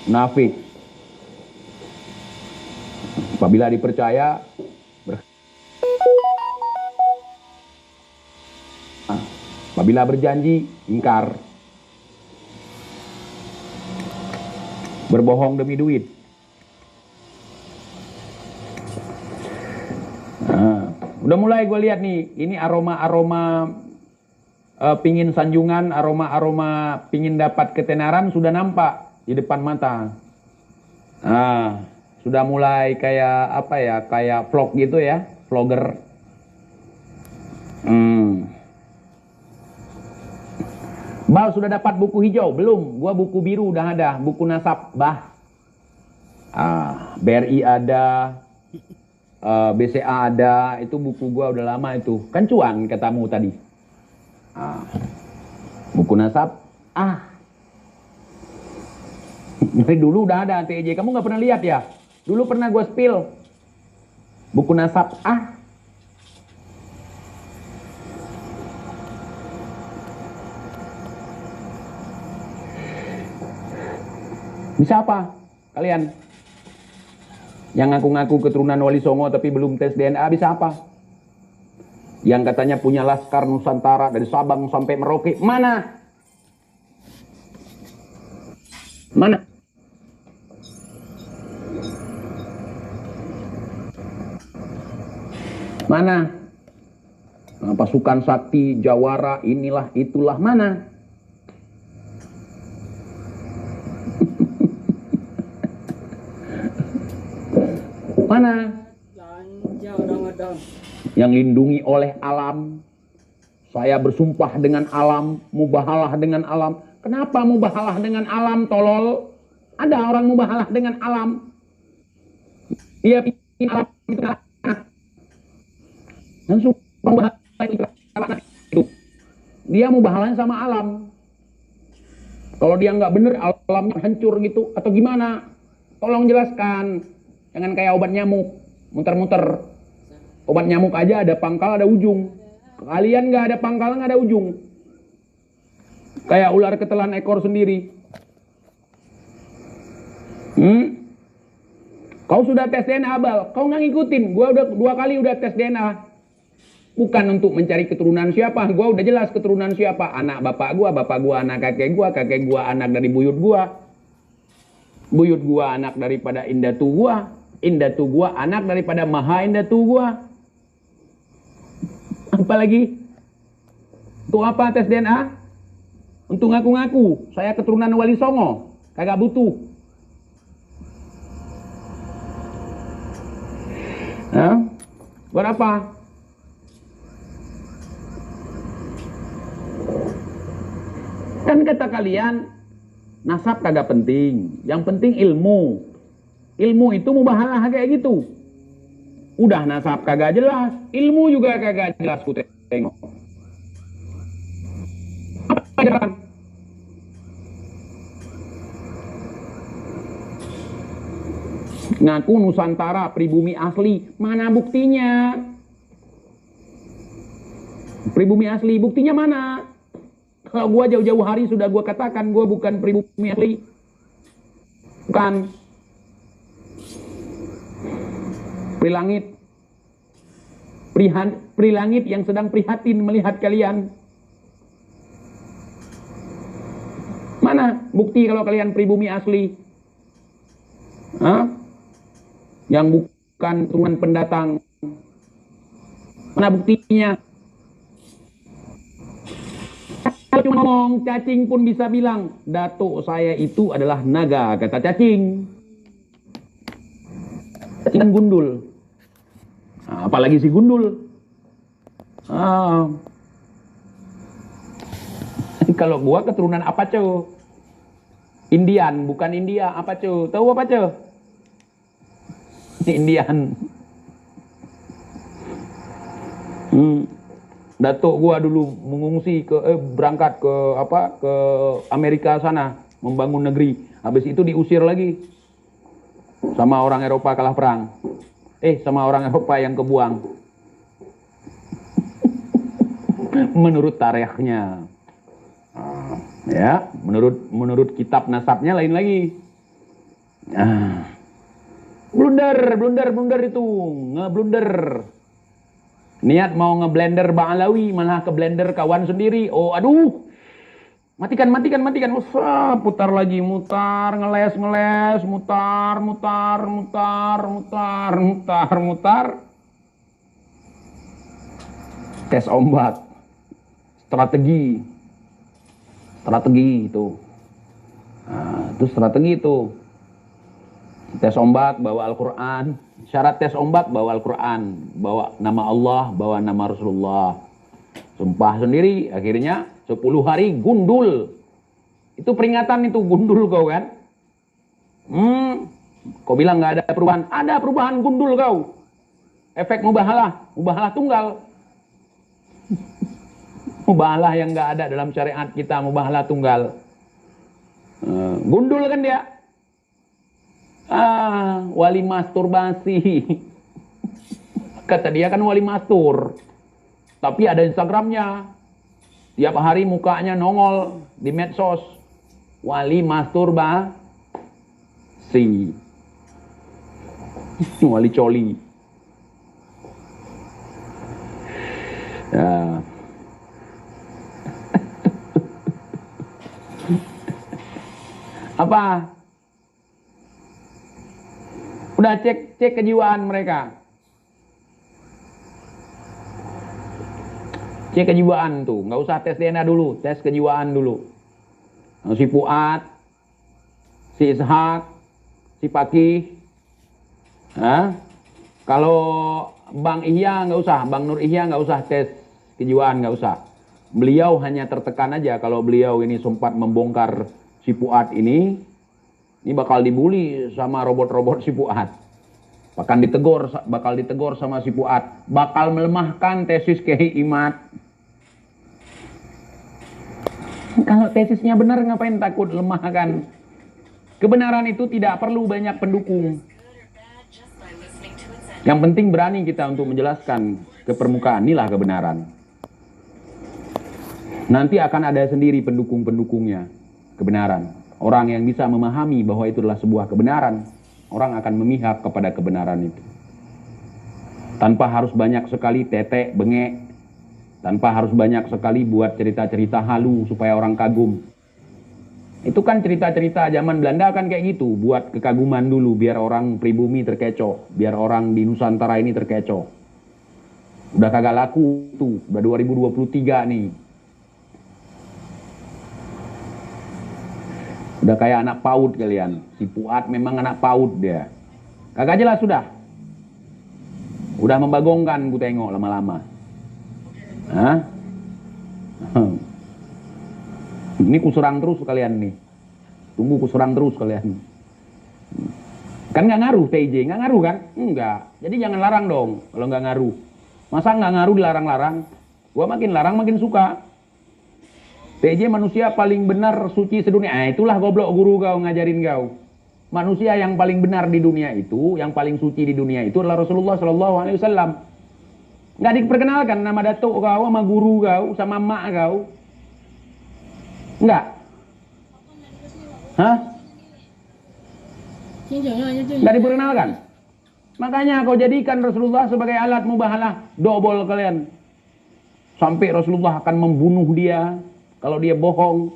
Nafik. Apabila dipercaya, apabila berjanji, ingkar. Berbohong demi duit. Udah mulai gue lihat nih, ini aroma-aroma pingin sanjungan, aroma-aroma pingin dapat ketenaran sudah nampak di depan mata. Sudah mulai kayak apa ya, kayak vlog gitu ya, vlogger. Bal sudah dapat buku hijau? Belum, gua buku biru udah ada, buku nasab, bah. BRI ada, BCA ada, itu buku gua udah lama itu. Kan cuan katamu tadi. Buku nasab, dari dulu udah ada TJ, kamu nggak pernah lihat ya? Dulu pernah gua spill buku nasab, Bisa apa kalian? Yang ngaku-ngaku keturunan Wali Songo tapi belum tes DNA, bisa apa? Yang katanya punya Laskar Nusantara dari Sabang sampai Merauke, mana? Mana? Mana? Pasukan Sakti, Jawara, inilah, itulah, mana? Mana? Yang lindungi oleh alam. Saya bersumpah dengan alam, mubahalah dengan alam. Kenapa mubahalah dengan alam, tolol? Ada orang mubahalah dengan alam. Dia bikin alam itu dan sumpah itu. Dia mubahalahnya sama alam. Kalau dia nggak bener, alamnya hancur gitu atau gimana? Tolong jelaskan. Jangan kayak obat nyamuk, muter-muter. Obat nyamuk aja ada pangkal, ada ujung. Kalian nggak ada pangkal, nggak ada ujung. Kayak ular ketelan ekor sendiri. Kau sudah tes DNA, Bal. Kau nggak ngikutin. Gua udah 2 kali udah tes DNA. Bukan untuk mencari keturunan siapa. Gua udah jelas keturunan siapa. Anak bapak gua anak kakek gua anak dari buyut gua anak daripada indatu gua anak daripada maha indatu gua. Apalagi? Untuk apa tes DNA? Untuk ngaku-ngaku saya keturunan Wali Songo. Kagak butuh. Buat apa? Kan kata kalian, nasab kagak penting. Yang penting ilmu. Ilmu itu mubahalah kayak gitu. Udah nasab kagak jelas, ilmu juga kagak jelas. Ku tengok. Apa jalan? Ngaku Nusantara, pribumi asli. Mana buktinya? Pribumi asli, buktinya mana? Kalau gua jauh-jauh hari sudah gua katakan gua bukan pribumi asli. Bukan. Prilangit. Prilangit yang sedang prihatin melihat kalian. Mana bukti kalau kalian pribumi asli? Hah? Yang bukan turunan pendatang. Mana buktinya? Kalau cuma ngomong, cacing pun bisa bilang, datuk saya itu adalah naga, kata cacing. Cacing kan gundul. Nah, apalagi si gundul. Kalau gua keturunan apa cuy? Indian, bukan India. Apa cuy? Tahu apa cuy? Indian. Datuk gua dulu mengungsi berangkat ke Amerika sana membangun negeri. Habis itu diusir lagi sama orang Eropa kalah perang. Sama orang Eropa yang kebuang. Menurut tarikhnya. Ya, menurut kitab nasabnya lain lagi. Blunder itu, ngeblunder. Niat mau ngeblender Bang Alawi, malah ke blender kawan sendiri. Oh, aduh. Matikan. Putar lagi, mutar, ngeles, mutar. Tes ombak. Strategi itu. Itu strategi itu. Tes ombak bawa Al-Quran. Syarat tes ombak bawa Al-Quran, bawa nama Allah, bawa nama Rasulullah. Sumpah sendiri, akhirnya 10 hari gundul. Itu peringatan itu, gundul kau kan. Kau bilang gak ada perubahan. Ada perubahan, gundul kau. Efek mubahalah tunggal. Mubahalah yang gak ada dalam syariat kita, mubahalah tunggal. Gundul kan dia. Wali masturbasi. Kata dia kan wali mastur. Tapi ada Instagramnya. Tiap hari mukanya nongol di medsos. Wali masturbasi. Wali coli. Ya. Apa? Udah cek kejiwaan mereka. Cek kejiwaan tuh, nggak usah tes DNA dulu, tes kejiwaan dulu. Si Fuad, si Ishak, si Pakih. Kalau Bang Ihya nggak usah, Bang Nur Ihya nggak usah tes kejiwaan, nggak usah. Beliau hanya tertekan aja kalau beliau ini sempat membongkar si Fuad ini bakal dibully sama robot-robot si Fuad. Bakal ditegur sama si Fuad. Bakal melemahkan tesis Kiai Imad. Kalau tesisnya benar ngapain takut lemahkan? Kebenaran itu tidak perlu banyak pendukung. Yang penting berani kita untuk menjelaskan ke permukaan, inilah kebenaran. Nanti akan ada sendiri pendukung-pendukungnya kebenaran. Orang yang bisa memahami bahwa itu adalah sebuah kebenaran, orang akan memihak kepada kebenaran itu. Tanpa harus banyak sekali tetek, bengek. Tanpa harus banyak sekali buat cerita-cerita halu supaya orang kagum. Itu kan cerita-cerita zaman Belanda kan kayak gitu. Buat kekaguman dulu, biar orang pribumi terkecoh. Biar orang di Nusantara ini terkecoh. Udah kagak laku tuh, udah 2023 nih. Udah kayak anak PAUD kalian. Si Fuad memang anak PAUD dia. Kagak jelas sudah. Udah membagongkan ku tengok lama-lama. Ini ku serang terus kalian nih. Tunggu ku serang terus kalian. Kan nggak ngaruh TJ, nggak ngaruh kan? Enggak. Jadi jangan larang dong kalau nggak ngaruh. Masa nggak ngaruh dilarang-larang? Gua makin larang makin suka. TJ manusia paling benar suci sedunia. Itulah goblok guru kau ngajarin kau. manusia yang paling benar di dunia itu, yang paling suci di dunia itu adalah Rasulullah Shallallahu Alaihi Wasallam. Nggak diperkenalkan nama datuk kau, sama guru kau, sama mak kau. Nggak. Hah? Nggak diperkenalkan. Makanya kau jadikan Rasulullah sebagai alat mubahalah, dobol kalian. Sampai Rasulullah akan membunuh dia kalau dia bohong.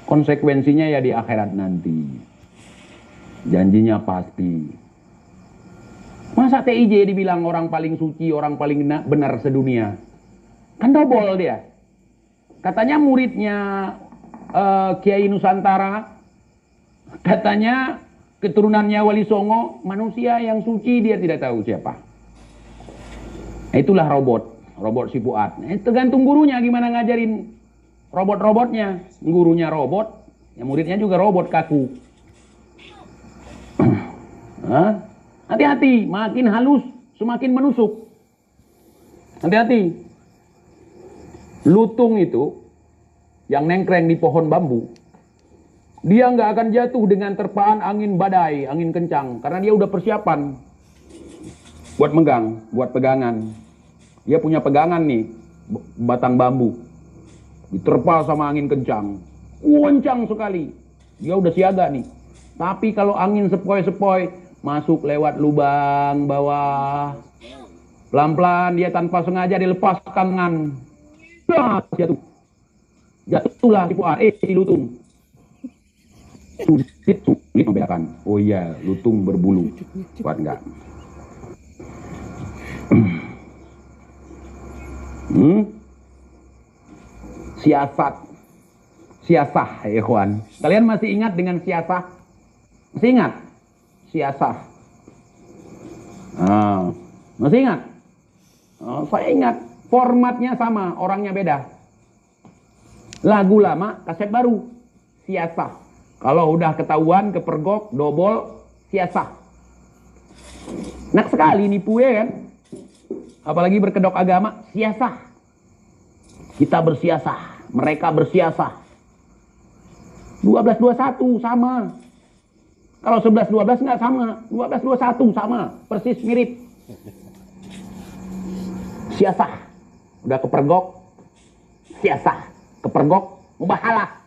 Konsekuensinya ya di akhirat nanti. Janjinya pasti. Masa TIJ dibilang orang paling suci, orang paling benar sedunia? Kan dobol dia. Katanya muridnya Kiai Nusantara, katanya keturunannya Wali Songo, manusia yang suci dia tidak tahu siapa. Itulah robot si Fuad. Tergantung gurunya gimana ngajarin robot-robotnya. Gurunya robot, ya muridnya juga robot kaku. Hati-hati, makin halus semakin menusuk. Hati-hati. Lutung itu yang nengkreng di pohon bambu, dia nggak akan jatuh dengan terpaan angin badai, angin kencang, karena dia udah persiapan buat megang, buat pegangan. Dia punya pegangan nih, batang bambu, diterpa sama angin kencang, kencang sekali. Dia udah siaga nih. Tapi kalau angin sepoi-sepoi masuk lewat lubang bawah, pelan-pelan dia tanpa sengaja dilepas tangan, jatuhlah si Fuad, si lutung. Sulit membedakan. Oh iya, lutung berbulu. Kuat enggak? Siasah, ya kawan. Kalian masih ingat dengan siasah? Masih ingat? Siasah. Masih ingat? Saya ingat. Formatnya sama, orangnya beda. Lagu lama, kaset baru. Siasah. Kalau udah ketahuan, kepergok, dobol, siasah. Enak sekali nipu ya kan? Apalagi berkedok agama, siasah. Kita bersiasah, mereka bersiasah. 12-21 sama. Kalau 11-12 nggak sama, 12-21 sama, persis mirip. Siasah, udah kepergok, siasah, kepergok, mubahalah.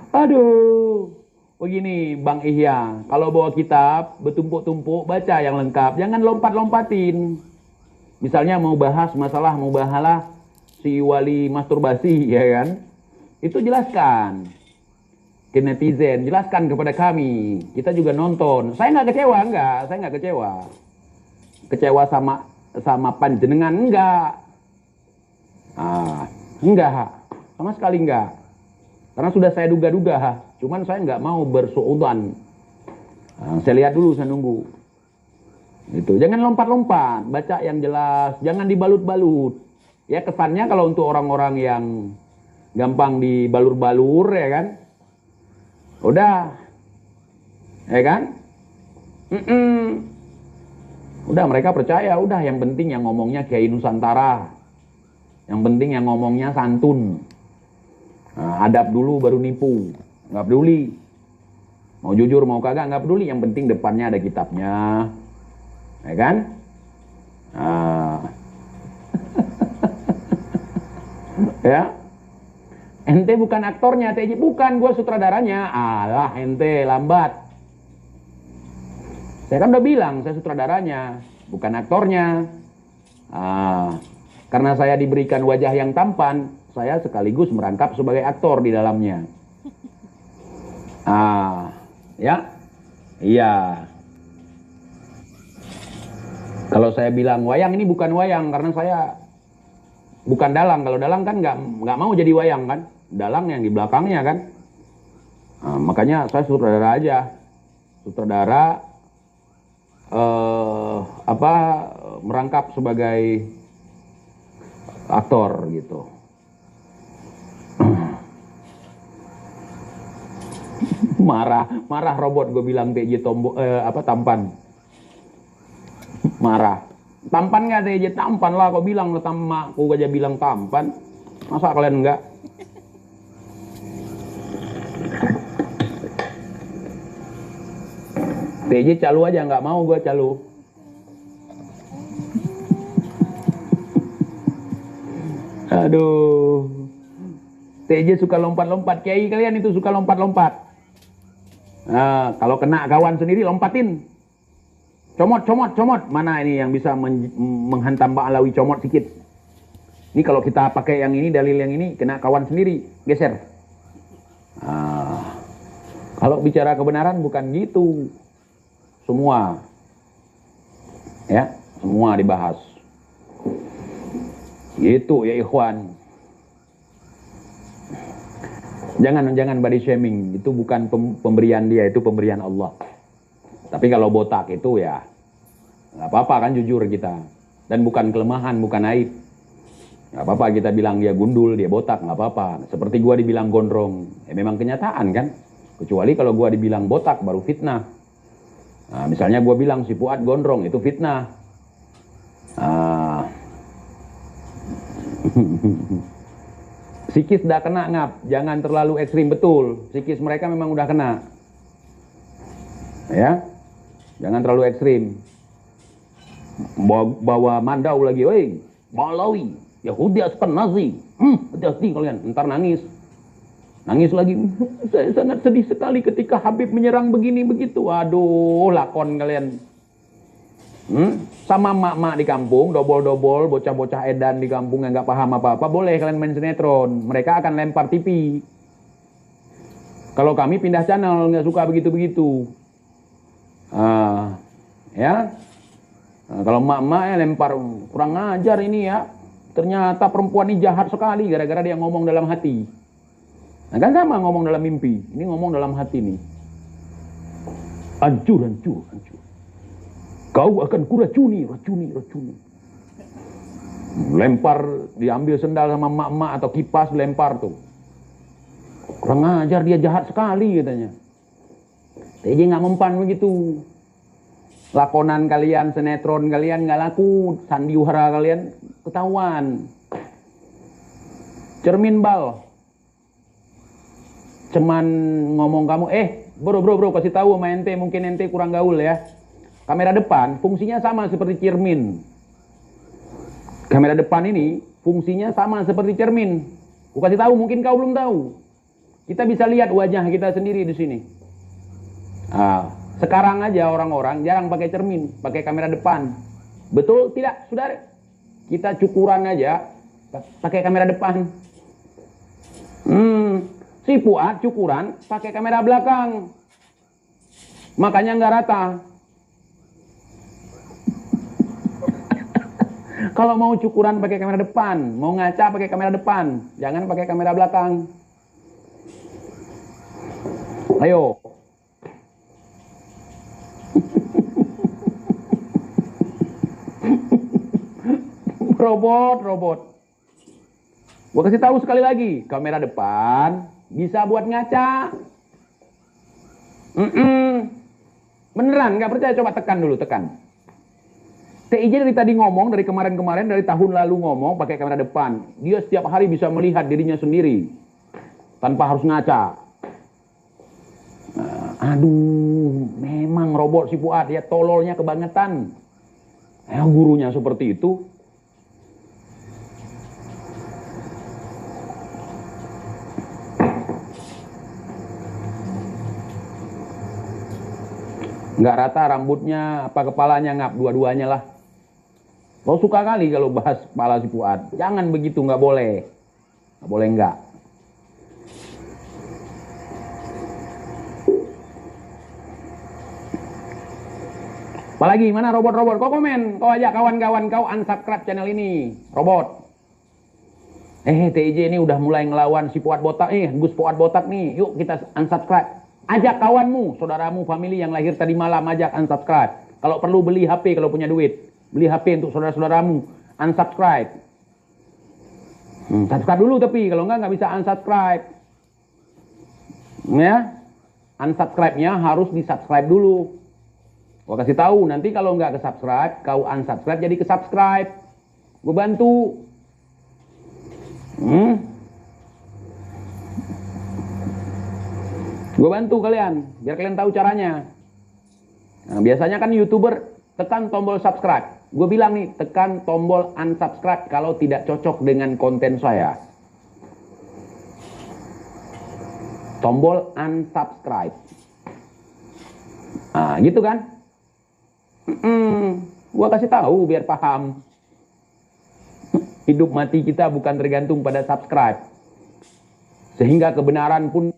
Aduh, begini Bang Ihya, kalau bawa kitab bertumpuk-tumpuk baca yang lengkap, jangan lompat-lompatin. Misalnya mau bahas masalah mubahalah si wali masturbasi, ya kan? Itu jelaskan ke netizen, jelaskan kepada kami. Kita juga nonton. Saya nggak kecewa, saya nggak kecewa. Kecewa sama panjenengan enggak. Enggak, sama sekali enggak. Karena sudah saya duga-duga, cuman saya nggak mau bersuudzon. Saya lihat dulu, saya nunggu. Itu, jangan lompat-lompat, baca yang jelas, jangan dibalut-balut. Ya kesannya kalau untuk orang-orang yang gampang dibalur-balur, ya kan? Udah, ya kan? Udah mereka percaya, udah yang penting yang ngomongnya Kiai Nusantara, yang penting yang ngomongnya santun. Adab dulu baru nipu, nggak peduli. Mau jujur mau kagak nggak peduli, yang penting depannya ada kitabnya, ya kan? Ya. Ente bukan aktornya, TJ. Bukan, gue sutradaranya. Alah, ente lambat. Saya kan udah bilang, saya sutradaranya, bukan aktornya. Karena saya diberikan wajah yang tampan, saya sekaligus merangkap sebagai aktor di dalamnya. Ya, iya. Kalau saya bilang wayang, ini bukan wayang, karena saya bukan dalang. Kalau dalang kan nggak mau jadi wayang kan. Dalang yang di belakangnya kan. Makanya saya sutradara aja. Sutradara merangkap sebagai aktor gitu. Marah robot gue bilang TJ tampan. Marah. Tampan nggak TJ? Tampan lah, kau bilang lo tamak, aku aja bilang tampan. Masa kalian enggak? TJ calo aja, nggak mau gua calo. Aduh. TJ suka lompat-lompat. Kiai kalian itu suka lompat-lompat. Nah, kalau kena kawan sendiri lompatin. Comot, comot, comot. Mana ini yang bisa menghantam Mbak Alawi, comot sedikit. Ini kalau kita pakai yang ini, dalil yang ini, kena kawan sendiri, geser. Nah, kalau bicara kebenaran bukan gitu. Semua. Ya, semua dibahas. Gitu ya ikhwan. Jangan body shaming, itu bukan pemberian dia, itu pemberian Allah. Tapi kalau botak itu ya nggak apa-apa kan, jujur kita. Dan bukan kelemahan, bukan aib. Nggak apa-apa kita bilang dia gundul, dia botak, nggak apa-apa. Seperti gua dibilang gondrong, ya memang kenyataan kan. Kecuali kalau gua dibilang botak baru fitnah. Nah, misalnya gua bilang si Fuad gondrong, itu fitnah. Psikis udah kena ngap, jangan terlalu ekstrim, betul. Psikis mereka memang udah kena. Ya, jangan terlalu ekstrim. Bawa mandau lagi, woi, Balawi, Yahudi Askenazi. Hati-hati kalian, ntar nangis. Nangis lagi. Saya sangat sedih sekali ketika Habib menyerang begini begitu. Aduh, lakon kalian. Sama mak-mak di kampung, dobol-dobol, bocah-bocah edan di kampung yang nggak paham apa-apa, boleh kalian main sinetron. Mereka akan lempar TV. Kalau kami pindah channel, nggak suka begitu-begitu. Ya. Nah, kalau mak-mak ya lempar, kurang ajar ini ya. Ternyata perempuan ini jahat sekali gara-gara dia ngomong dalam hati. Nah kan sama ngomong dalam mimpi, ini ngomong dalam hati nih. Hancur, hancur, hancur. Kau akan kuracuni, racuni. Lempar, diambil sendal sama emak-emak atau kipas, lempar tuh. Kurang ajar, dia jahat sekali katanya. TJ nggak mempan begitu. Lakonan kalian, sinetron kalian nggak laku, sandiwara kalian ketahuan. Cermin bal. Cuman ngomong kamu, bro, kasih tahu sama ente, mungkin ente kurang gaul ya. Kamera depan fungsinya sama seperti cermin. Kamera depan ini fungsinya sama seperti cermin. Aku kasih tahu, mungkin kau belum tahu. Kita bisa lihat wajah kita sendiri di sini. Sekarang aja orang-orang jarang pakai cermin, pakai kamera depan. Betul tidak, saudara? Kita cukuran aja pakai kamera depan. Si Fuad cukuran pakai kamera belakang. Makanya nggak rata. Kalau mau cukuran pakai kamera depan, mau ngaca pakai kamera depan, jangan pakai kamera belakang. Ayo. Robot. Gua kasih tahu sekali lagi, kamera depan bisa buat ngaca. Beneran, nggak percaya, coba tekan dulu, tekan. TIJ dari tadi ngomong, dari kemarin-kemarin, dari tahun lalu ngomong pakai kamera depan. Dia setiap hari bisa melihat dirinya sendiri tanpa harus ngaca. Aduh, memang robot si Fuad, dia tololnya kebangetan. Gurunya seperti itu. Nggak rata rambutnya, apa kepalanya, ngap, dua-duanya lah. Kau suka kali kalau bahas kepala si Fuad. Jangan begitu, nggak boleh. Nggak boleh nggak. Apalagi, mana robot-robot? Kau komen, kau ajak kawan-kawan kau unsubscribe channel ini. Robot. TIJ ini udah mulai ngelawan si Fuad botak nih, Gus Fuad botak nih. Yuk kita unsubscribe. Ajak kawanmu, saudaramu, family yang lahir tadi malam, ajak unsubscribe. Kalau perlu beli HP kalau punya duit. Beli HP untuk saudara-saudaramu, unsubscribe. Subscribe dulu tapi, kalau nggak bisa unsubscribe. Ya, unsubscribe-nya harus di-subscribe dulu. Gua kasih tahu, nanti kalau nggak ke-subscribe, kau unsubscribe jadi ke-subscribe. Gue bantu. Gue bantu kalian, biar kalian tahu caranya. Nah, biasanya kan YouTuber tekan tombol subscribe. Gue bilang nih, tekan tombol unsubscribe kalau tidak cocok dengan konten saya. Tombol unsubscribe. Nah, gitu kan? Gua kasih tahu biar paham. Hidup mati kita bukan tergantung pada subscribe. Sehingga kebenaran pun